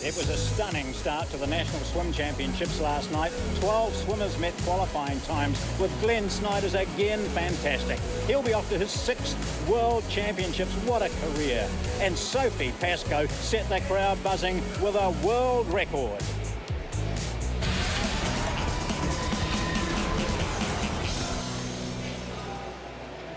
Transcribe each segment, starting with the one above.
It was a stunning start to the National Swim Championships last night. 12 swimmers met qualifying times, with Glenn Snyder's again fantastic. He'll be off to his 6th World Championships. What a career. And Sophie Pascoe set the crowd buzzing with a world record.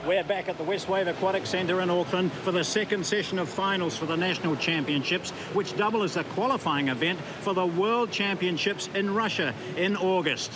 We're back at the West Wave Aquatic Centre in Auckland for the second session of finals for the National Championships, which double as the qualifying event for the World Championships in Russia in August.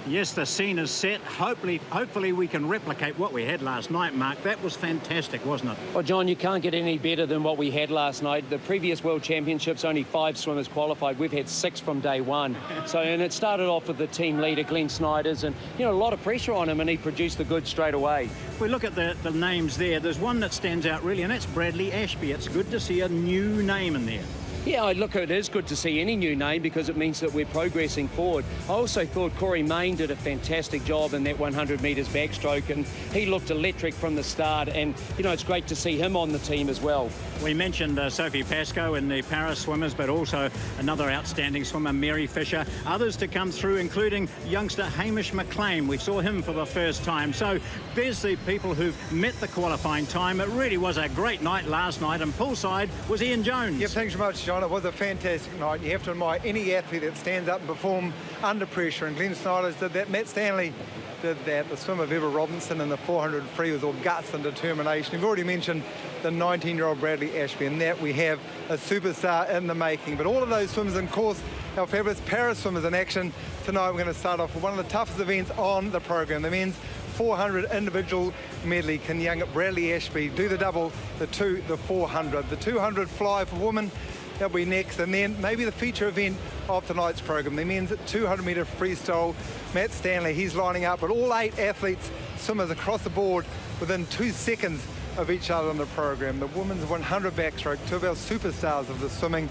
Yes, the scene is set. Hopefully we can replicate what we had last night, Mark. That was fantastic, wasn't it? Well, John, you can't get any better than what we had last night. The previous World Championships, only 5 swimmers qualified. We've had 6 from day one. And it started off with the team leader, Glenn Snyder's, and, you know, a lot of pressure on him, and he produced the goods straight away. If we look at the names there, there's one that stands out really, and that's Bradley Ashby. It's good to see a new name in there. Yeah, look, it is good to see any new name because it means that we're progressing forward. I also thought Corey Main did a fantastic job in that 100 metres backstroke, and he looked electric from the start, and, you know, it's great to see him on the team as well. We mentioned Sophie Pascoe in the para swimmers, but also another outstanding swimmer, Mary Fisher. Others to come through, including youngster Hamish McLean. We saw him for the first time. So there's the people who've met the qualifying time. It really was a great night last night, and poolside was Ian Jones. Yeah, thanks very much, John. It was a fantastic night. You have to admire any athlete that stands up and performs under pressure, and Glenn Snyder did that. Matt Stanley did that. The swimmer of Eva Robinson in the 400 free was all guts and determination. We've already mentioned the 19-year-old Bradley Ashby, and that we have a superstar in the making. But all of those swimmers, and of course, our fabulous para swimmers in action tonight. We're going to start off with one of the toughest events on the program, the men's 400 individual medley. Can young Bradley Ashby do the double, the 400? The 200 fly for women, that'll be next, and then maybe the feature event of tonight's program, the men's 200-metre freestyle. Matt Stanley, he's lining up, but all 8 athletes, swimmers across the board within 2 seconds of each other on the program. The women's 100 backstroke, 2 of our superstars of the swimming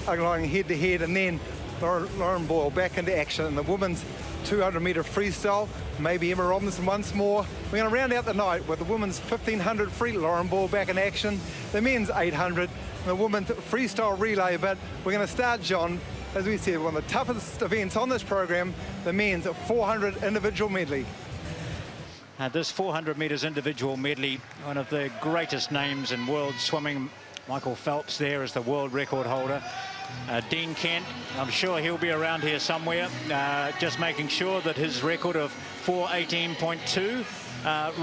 are going head-to-head, and then Lauren Boyle back into action in the women's 200-metre freestyle. Maybe Emma Robinson once more. We're going to round out the night with the women's 1500 free, Lauren Boyle back in action, the men's 800, and the women's freestyle relay. But we're going to start, John, as we said, one of the toughest events on this program, the men's 400 individual medley. This 400 metres individual medley, one of the greatest names in world swimming. Michael Phelps there is the world record holder. Dean Kent, I'm sure he'll be around here somewhere, just making sure that his record of 4:18.2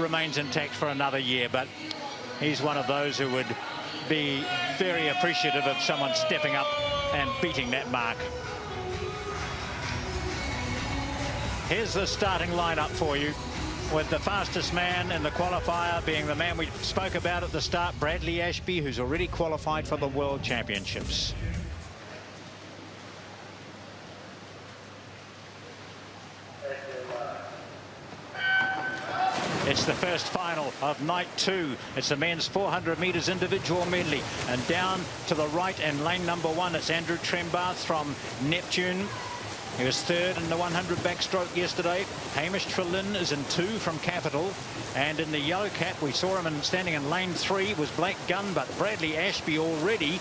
remains intact for another year. But he's one of those who would be very appreciative of someone stepping up and beating that mark. Here's the starting lineup for you, with the fastest man in the qualifier being the man we spoke about at the start, Bradley Ashby, who's already qualified for the World Championships. It's the first final of night 2. It's the men's 400 metres individual medley. And down to the right in lane number 1, it's Andrew Trembath from Neptune. He was 3rd in the 100 backstroke yesterday. Hamish Trelin is in 2 from Capital. And in the yellow cap, we saw him standing in lane 3 was Blake Gunn, but Bradley Ashby already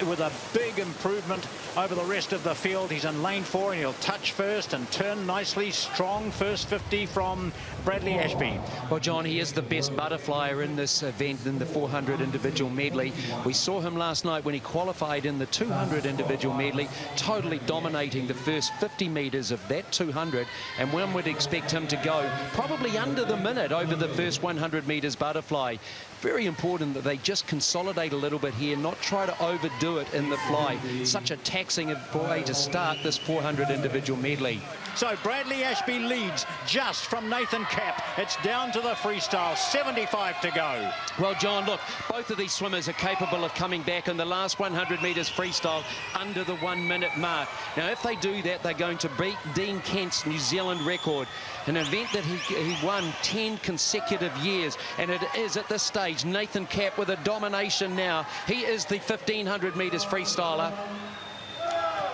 with a big improvement over the rest of the field. He's in lane 4 and he'll touch first and turn nicely. Strong first 50 from Bradley Ashby. Well, John, he is the best butterflyer in this event in the 400 individual medley. We saw him last night when he qualified in the 200 individual medley, totally dominating the first 50 metres of that 200, and one would expect him to go probably under the minute over the first 100 metres butterfly. Very important that they just consolidate a little bit here, not try to overdo it in the fly. Such a taxing way to start this 400 individual medley. So Bradley Ashby leads just from Nathan Cap. It's down to the freestyle, 75 to go. Well, John, look, both of these swimmers are capable of coming back in the last 100 metres freestyle under the 1 minute mark. Now, if they do that, they're going to beat Dean Kent's New Zealand record, an event that he won 10 consecutive years. And it is at this stage Nathan Cap with a domination now. He is the 1500 metres freestyler.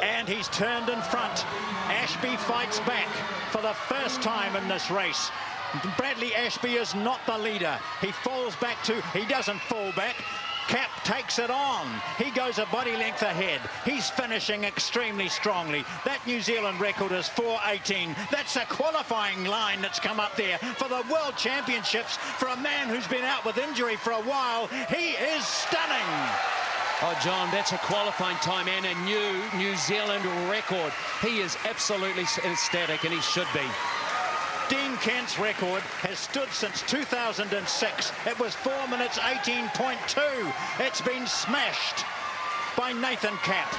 And he's turned in front. Ashby fights back for the first time in this race. Bradley Ashby is not the leader. He falls back he doesn't fall back. Cap takes it on. He goes a body length ahead. He's finishing extremely strongly. That New Zealand record is 4:18. That's a qualifying line that's come up there for the World Championships for a man who's been out with injury for a while. He is stunning. Oh, John, that's a qualifying time and a New Zealand record. He is absolutely ecstatic, and he should be. Dean Kent's record has stood since 2006. It was 4 minutes 18.2. It's been smashed by Nathan Cap.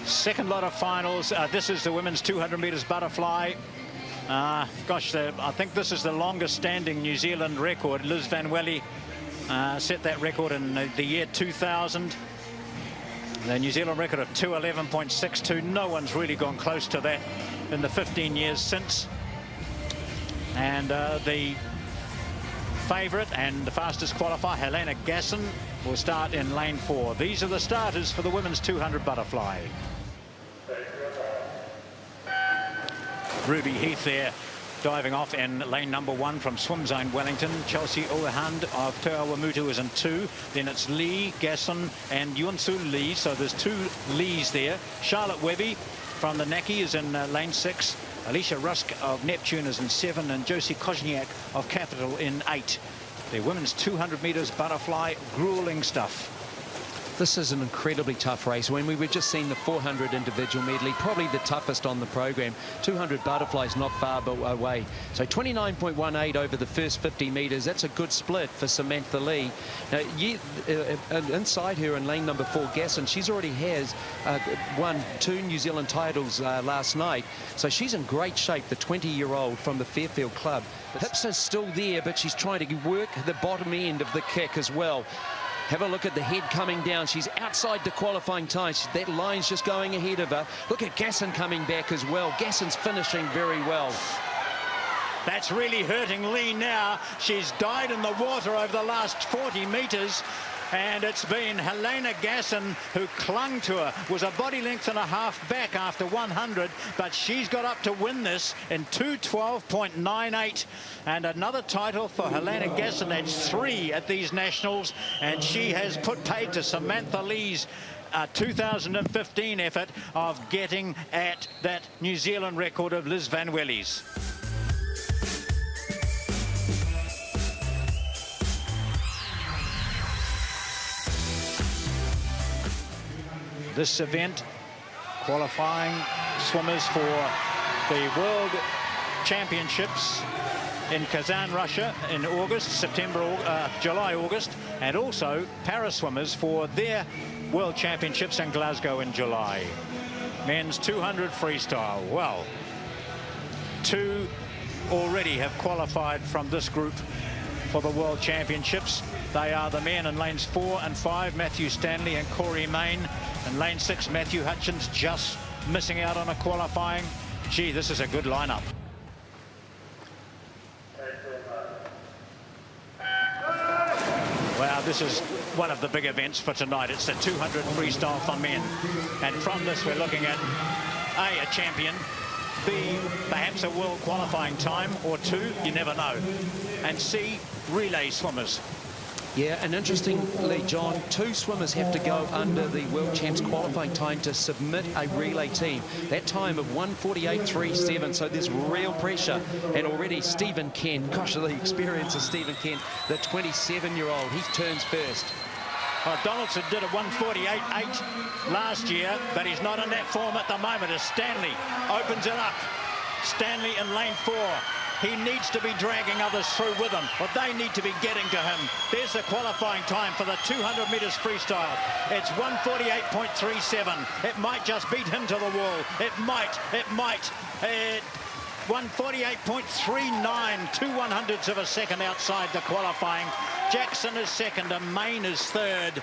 Second lot of finals. This is the women's 200 metres butterfly. Gosh, I think this is the longest standing New Zealand record. Liz Van Welly set that record in the year 2000. The New Zealand record of 2:11.62. No one's really gone close to that in the 15 years since. And the favourite and the fastest qualifier, Helena Gasson, will start in lane 4. These are the starters for the women's 200 butterfly. Ruby Heath there diving off in lane number 1 from Swim Zone Wellington. Chelsea Ohand of Te Awamutu is in 2. Then it's Lee, Gasson and Yunsu Lee. So there's 2 Lees there. Charlotte Webby from the Naki is in lane 6. Alicia Rusk of Neptune is in 7. And Josie Kozniak of Capital in 8. The women's 200 metres butterfly, grueling stuff. This is an incredibly tough race. When we were just seeing the 400 individual medley, probably the toughest on the program. 200 butterflies not far away. So 29.18 over the first 50 metres. That's a good split for Samantha Lee. Now, inside her in lane number 4, Gasson, she's already has won 2 New Zealand titles last night. So she's in great shape, the 20-year-old from the Fairfield club. Hips are still there, but she's trying to work the bottom end of the kick as well. Have a look at the head coming down. She's outside the qualifying time. That line's just going ahead of her. Look at Gasson coming back as well. Gasson's finishing very well. That's really hurting Lee now. She's died in the water over the last 40 metres. And it's been Helena Gasson who clung to her. Was a body length and a half back after 100, but she's got up to win this in 2:12.98. And another title for Helena Gasson. That's 3 at these nationals, and she has put paid to Samantha Lee's 2015 effort of getting at that New Zealand record of Liz Van Welly's. This event qualifying swimmers for the World Championships in Kazan, Russia in August, July, August, and also para swimmers for their World Championships in Glasgow in July. Men's 200 freestyle. Well, 2 already have qualified from this group for the World Championships. They are the men in lanes 4 and 5, Matthew Stanley and Corey Main. In lane 6, Matthew Hutchins just missing out on a qualifying. Gee, this is a good lineup. Wow, this is one of the big events for tonight. It's the 200 freestyle for men. And from this, we're looking at A, a champion, B, perhaps a world qualifying time, or 2, you never know. And C, relay swimmers. Yeah, and interestingly, John, 2 swimmers have to go under the World Champs qualifying time to submit a relay team. That time of 1:48.37, so there's real pressure. And already Stephen Kent, gosh, the experience of Stephen Kent, the 27-year-old, he turns first. Well, Donaldson did a 1:48.8 last year, but he's not in that form at the moment as Stanley opens it up. Stanley in lane 4. He needs to be dragging others through with him, or they need to be getting to him. There's the qualifying time for the 200 metres freestyle. It's 1:48.37. It might just beat him to the wall. It might. 1:48.39, 2/100ths of a second outside the qualifying. Jackson is second and Main is third.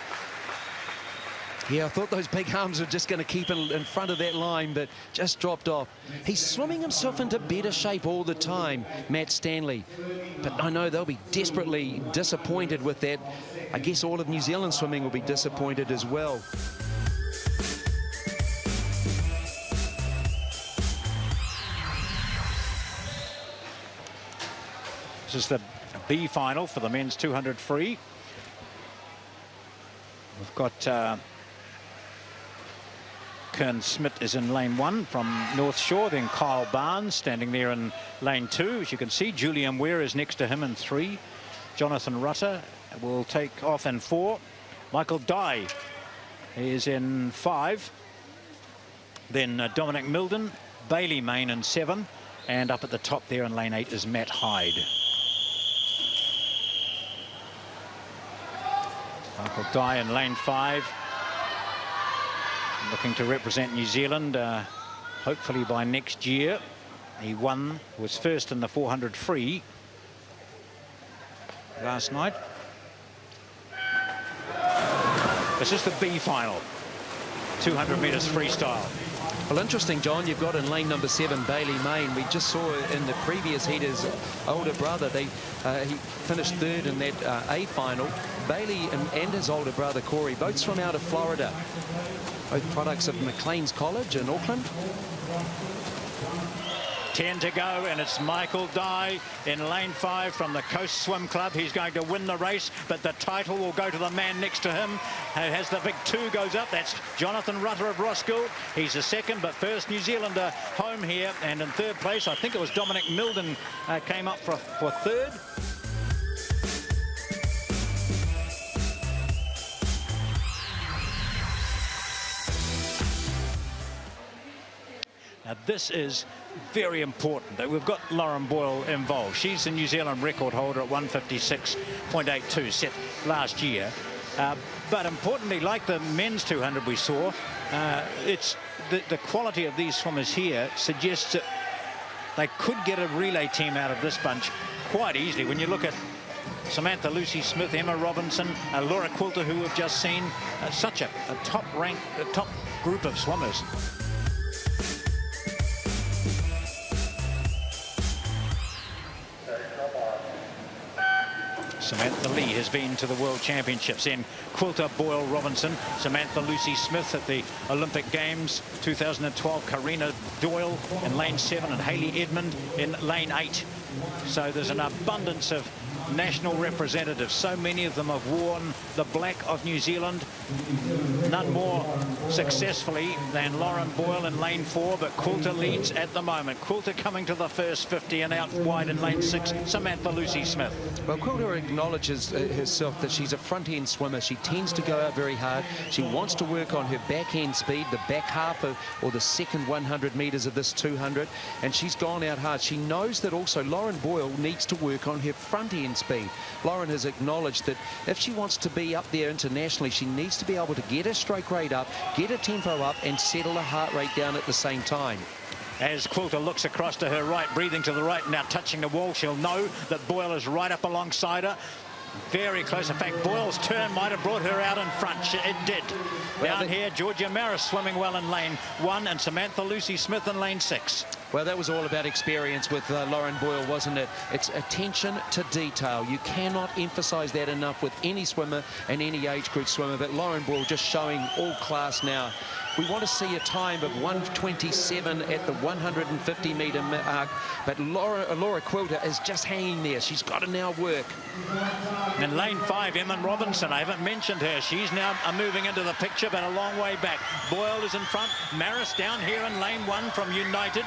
Yeah, I thought those big arms were just going to keep in front of that line, but just dropped off. He's swimming himself into better shape all the time, Matt Stanley. But I know they'll be desperately disappointed with that. I guess all of New Zealand swimming will be disappointed as well. This is the B final for the men's 200 free. We've got Kern Smith is in lane 1 from North Shore, then Kyle Barnes standing there in lane 2. As you can see, Julian Ware is next to him in 3. Jonathan Rutter will take off in 4. Michael Dye is in 5. Then Dominic Milden, Bailey Main in 7. And up at the top there in lane 8 is Matt Hyde. Michael Dye in lane 5. Looking to represent New Zealand, hopefully by next year. He was first in the 400 free last night. This is the B final, 200 metres freestyle. Well, interesting, John, you've got in lane number 7 Bailey Main. We just saw in the previous heat his older brother, he finished 3rd in that A final. Bailey and his older brother Corey, both from out of Florida, both products of McLean's College in Auckland. 10 to go, and it's Michael Dye in lane 5 from the Coast Swim Club. He's going to win the race, but the title will go to the man next to him. As the big 2 goes up, that's Jonathan Rutter of Roskill. He's the second, but first New Zealander home here. And in 3rd place, I think it was Dominic Milden came up for 3rd. Now this is very important that we've got Lauren Boyle involved. She's the New Zealand record holder at 156.82 set last year. But importantly, like the men's 200 we saw, it's the quality of these swimmers here suggests that they could get a relay team out of this bunch quite easily. When you look at Samantha Lucy Smith, Emma Robinson, Laura Quilter, who we've just seen, such a top group of swimmers. Samantha Lee has been to the World Championships in Quilter, Boyle, Robinson. Samantha Lucy Smith at the Olympic Games 2012. Karina Doyle in lane 7 and Hayley Edmund in lane 8. So there's an abundance of national representatives. So many of them have worn the black of New Zealand. None more successfully than Lauren Boyle in lane 4, but Quilter leads at the moment. Quilter coming to the first 50 and out wide in lane 6, Samantha Lucy Smith. Well, Quilter acknowledges herself that she's a front-end swimmer. She tends to go out very hard. She wants to work on her back-end speed, the back half of, or the second 100 metres of this 200, and she's gone out hard. She knows that also Lauren Boyle needs to work on her front-end speed. Lauren has acknowledged that if she wants to be up there internationally, she needs to be able to get her stroke rate up, get her tempo up, and settle her heart rate down at the same time. As Quilter looks across to her right, breathing to the right, now touching the wall, she'll know that Boyle is right up alongside her. Very close. In fact, Boyle's turn might have brought her out in front. It did. Well, down here, Georgia Maris swimming well in lane 1 and Samantha Lucy Smith in lane 6. Well, that was all about experience with Lauren Boyle, wasn't it? It's attention to detail. You cannot emphasize that enough with any swimmer and any age group swimmer, but Lauren Boyle just showing all class now. We want to see a time of 1:27 at the 150-metre mark, but Laura Quilter is just hanging there. She's got to now work. In lane 5, Emma Robinson, I haven't mentioned her. She's now moving into the picture, but a long way back. Boyle is in front. Maris down here in lane 1 from United.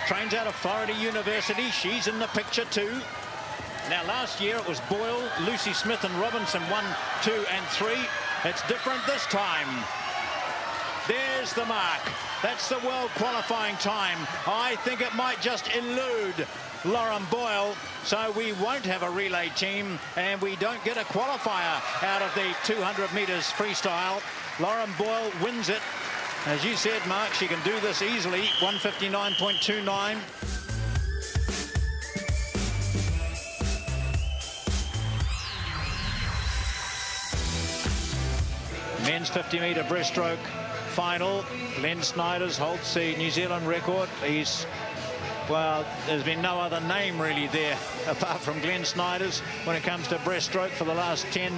Trains out of Florida University. She's in the picture too. Now, last year it was Boyle, Lucy Smith and Robinson 1, 2 and 3. It's different this time. There's the mark. That's the world qualifying time. I think it might just elude Lauren Boyle, so we won't have a relay team and we don't get a qualifier out of the 200 metres freestyle. Lauren Boyle wins it. As you said, Mark, she can do this easily. 159.29. Men's 50-metre breaststroke final. Glenn Snyder's holds the New Zealand record. Well, there's been no other name really there apart from Glenn Snyder's when it comes to breaststroke for the last 10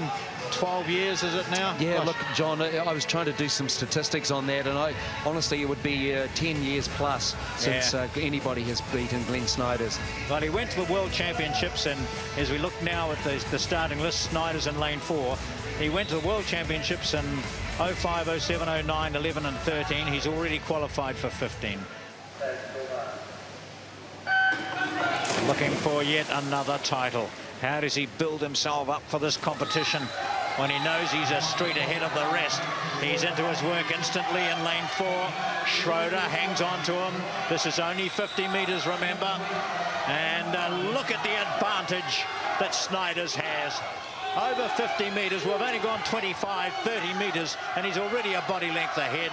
12 years, is it now? Yeah, Gosh. look, John, I was trying to do some statistics on that, and honestly, it would be 10 years plus since anybody has beaten Glenn Snyder's. Well, he went to the World Championships, and as we look now at the starting list, Snyder's in lane 4. He went to the World Championships in 05, 07, 09, 11 and 13. He's already qualified for 15. Looking for yet another title. How does he build himself up for this competition when he knows he's a street ahead of the rest? He's into his work instantly in lane 4. Schroeder hangs on to him. This is only 50 metres, remember. And look at the advantage that Snyder's has. Over 50 metres. We've only gone 25, 30 metres, and he's already a body length ahead.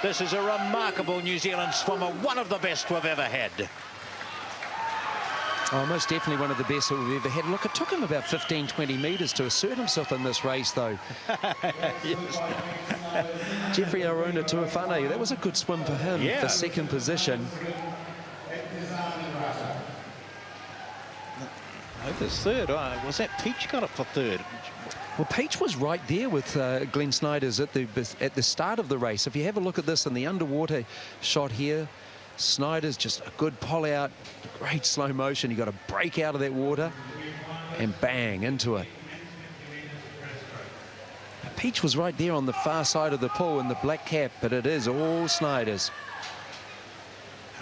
This is a remarkable New Zealand swimmer, one of the best we've ever had. Oh, most definitely one of the best that we've ever had. Look, it took him about 15, 20 metres to assert himself in this race, though. Yes. Jeffrey Aruna Tuafane, that was a good swim for him for second position. There's third. Was that Peach got it for third? Well, Peach was right there with Glenn Snyder's at the start of the race. If you have a look at this in the underwater shot here, Snyder's just a good pull out, great slow motion. You got to break out of that water and bang into it. Peach was right there on the far side of the pool in the black cap, but it is all Snyder's.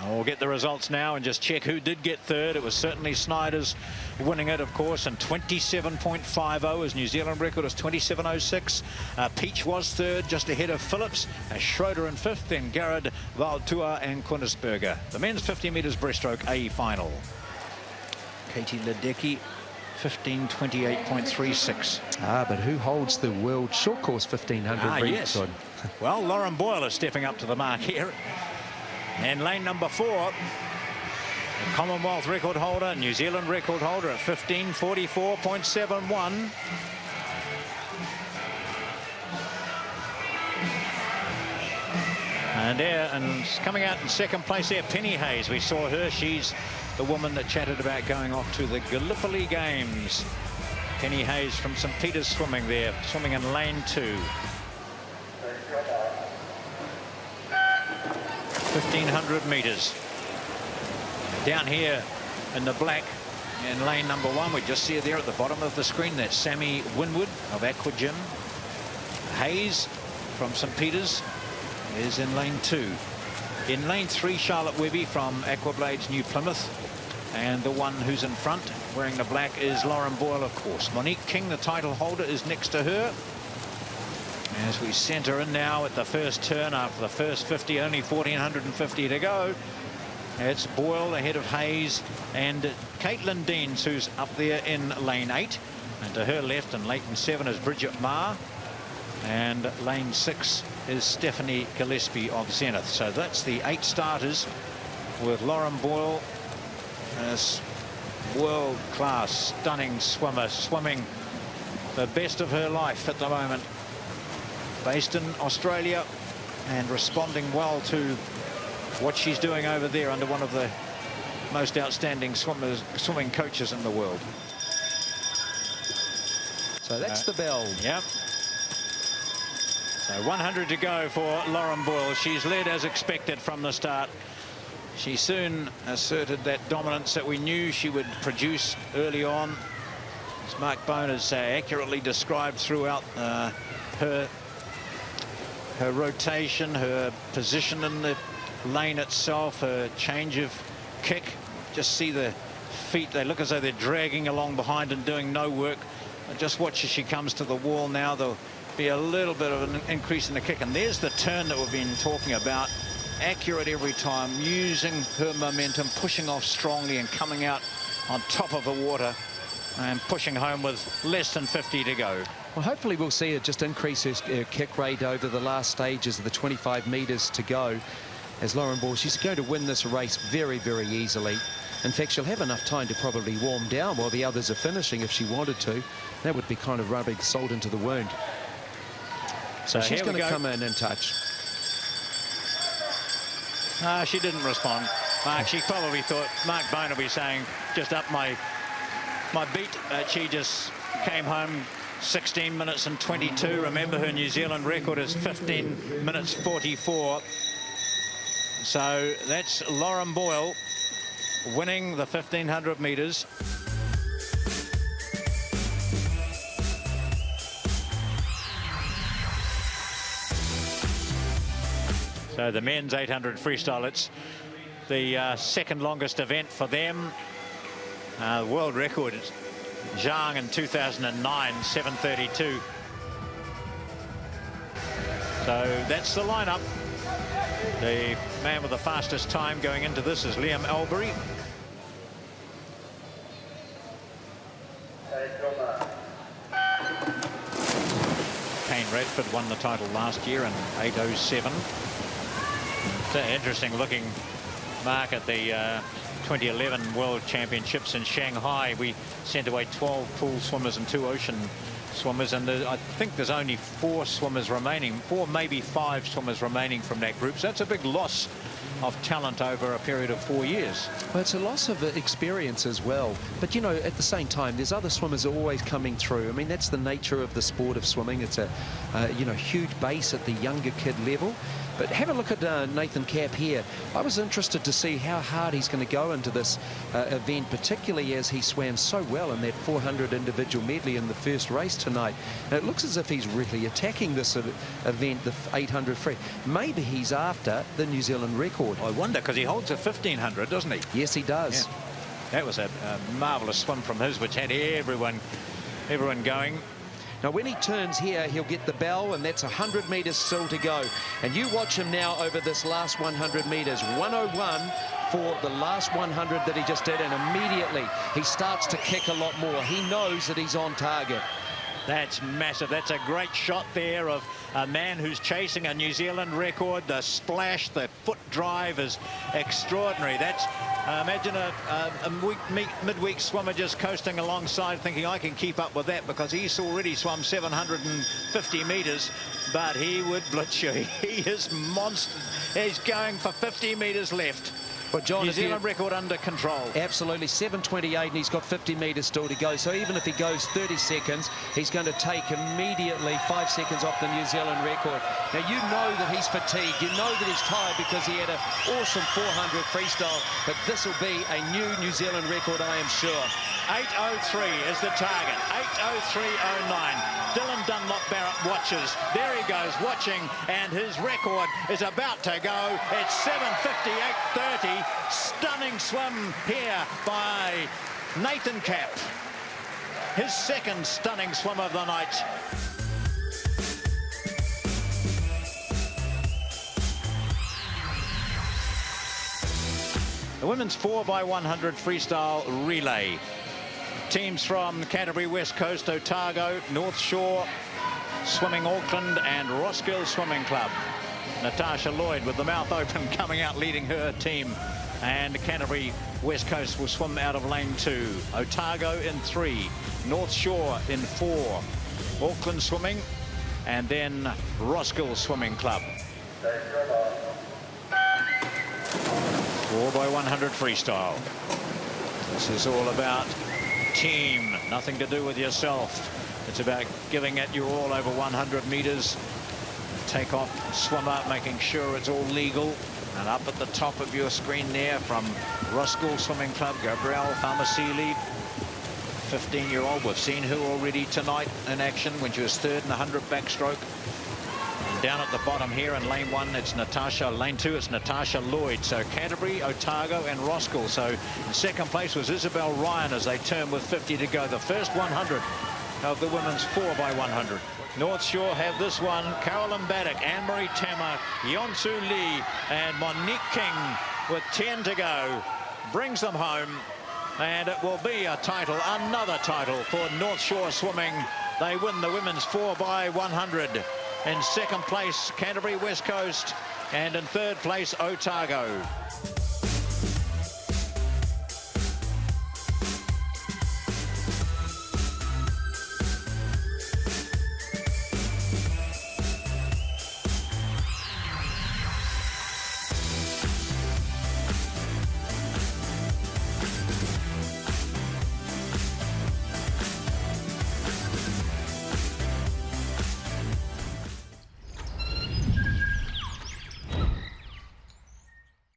We'll get the results now and just check who did get third. It was certainly Snyder's winning it, of course, and 27.50. His New Zealand record is 27.06. Peach was third, just ahead of Phillips. Schroeder in fifth, then Garrett, Valtua and Kunisberger. The men's 50 metres breaststroke A final. Katie Ledecky, 15:28.36. But who holds the world short course 1500 yes. Well, Lauren Boyle is stepping up to the mark here. And lane number 4, the Commonwealth record holder, New Zealand record holder at 15:44.71. And coming out in second place there, Penny Hayes. We saw her. She's the woman that chatted about going off to the Gallipoli Games. Penny Hayes from St. Peter's swimming there, swimming in lane 2. 1,500 metres. Down here in the black in lane number 1, we just see her there at the bottom of the screen. That's Sammy Winwood of Aquatic. Hayes from St. Peter's is in lane 2. In lane 3, Charlotte Webby from Aquablades New Plymouth. And the one who's in front wearing the black is Lauren Boyle, of course. Monique King, the title holder, is next to her. As we centre in now at the first turn after the first 50, only 1,450 to go. It's Boyle ahead of Hayes and Caitlin Deans, who's up there in lane 8. And to her left in lane 7 is Bridget Marr. And lane 6 is Stephanie Gillespie of Zenith. So that's the 8 starters with Lauren Boyle as world-class, stunning swimmer, swimming the best of her life at the moment. Based in Australia and responding well to what she's doing over there under one of the most outstanding swimming coaches in the world. So that's the bell. Yep. So 100 to go for Lauren Boyle. She's led as expected from the start. She soon asserted that dominance that we knew she would produce early on. As Mark Bone has accurately described throughout her rotation, her position in the lane itself, her change of kick. Just see the feet, they look as though they're dragging along behind and doing no work. Just watch as she comes to the wall now. There'll be a little bit of an increase in the kick, and there's the turn that we've been talking about. Accurate every time, using her momentum, pushing off strongly and coming out on top of the water and pushing home with less than 50 to go. Well, hopefully we'll see her just increase her kick rate over the last stages of the 25 metres to go. As Lauren Boyle, she's going to win this race very, very easily. In fact, she'll have enough time to probably warm down while the others are finishing if she wanted to. That would be kind of rubbing salt into the wound. So she's going to come in and touch. She didn't respond. She probably thought Mark Bone will be saying, just up my beat. She just came home 16 minutes and 22. Remember, her New Zealand record is 15 minutes 44. So that's Lauren Boyle winning the 1500 metres. So the men's 800 freestyle, it's the second longest event for them. World record is Zhang in 2009, 7:32. So that's the lineup. The man with the fastest time going into this is Liam Albury. Kane Radford won the title last year in 8:07. It's an interesting looking mark at the 2011 World Championships in Shanghai. We sent away 12 pool swimmers and 2 ocean swimmers, and I think there's only 4 swimmers remaining, 4 maybe 5 swimmers remaining from that group. So that's a big loss of talent over a period of 4 years. Well, it's a loss of experience as well. But, you know, at the same time, there's other swimmers always coming through. I mean, that's the nature of the sport of swimming. It's a, you know, huge base at the younger kid level. But have a look at Nathan Capp here. I was interested to see how hard he's going to go into this event, particularly as he swam so well in that 400 individual medley in the first race tonight. And it looks as if he's really attacking this event, the 800 free. Maybe he's after the New Zealand record. I wonder, because he holds a 1500, doesn't he? Yes, he does. Yeah. That was a marvellous swim from his, which had everyone going. Now, when he turns here, he'll get the bell, and that's 100 metres still to go. And you watch him now over this last 100 metres. 101 for the last 100 that he just did, and immediately he starts to kick a lot more. He knows that he's on target. That's massive. That's a great shot there of a man who's chasing a New Zealand record. The splash, the foot drive is extraordinary. That's imagine a midweek swimmer just coasting alongside thinking, I can keep up with that, because he's already swum 750 metres, but he would blitz you. He is monster. He's going for 50 metres left. But John, New Zealand record under control. Absolutely, 7:28, and he's got 50 metres still to go. So even if he goes 30 seconds, he's going to take immediately 5 seconds off the New Zealand record. Now, you know that he's fatigued. You know that he's tired because he had an awesome 400 freestyle. But this will be a New Zealand record, I am sure. 8:03 is the target. 8:03.09. Dylan Dunlop Barrett watches. There he goes, watching, and his record is about to go. It's 7:58.30. Stunning swim here by Nathan Capp. His second stunning swim of the night. The women's 4x100 freestyle relay. Teams from Canterbury, West Coast, Otago, North Shore, Swimming Auckland, and Roskill Swimming Club. Natasha Lloyd with the mouth open coming out leading her team. And Canterbury, West Coast will swim out of lane 2. Otago in 3. North Shore in 4. Auckland Swimming, and then Roskill Swimming Club. 4x100 freestyle. This is all about team, nothing to do with yourself. It's about giving it your all over 100 metres. Take off swimmer, making sure it's all legal. And up at the top of your screen there from Roskill Swimming Club, Gabrielle Farmasili, 15-year-old. We've seen her already tonight in action when she was third in the 100 backstroke. And down at the bottom here in lane 1, it's Natasha. Lane 2, it's Natasha Lloyd. So Canterbury, Otago, and Roskill. So in second place was Isabel Ryan as they turn with 50 to go. The first 100 of the women's 4x100. North Shore have this one. Carolyn Baddock, Anne-Marie Tammer, Yonsu Lee, and Monique King with 10 to go. Brings them home, and it will be a title, another title for North Shore Swimming. They win the women's 4x100. In second place, Canterbury, West Coast, and in third place, Otago.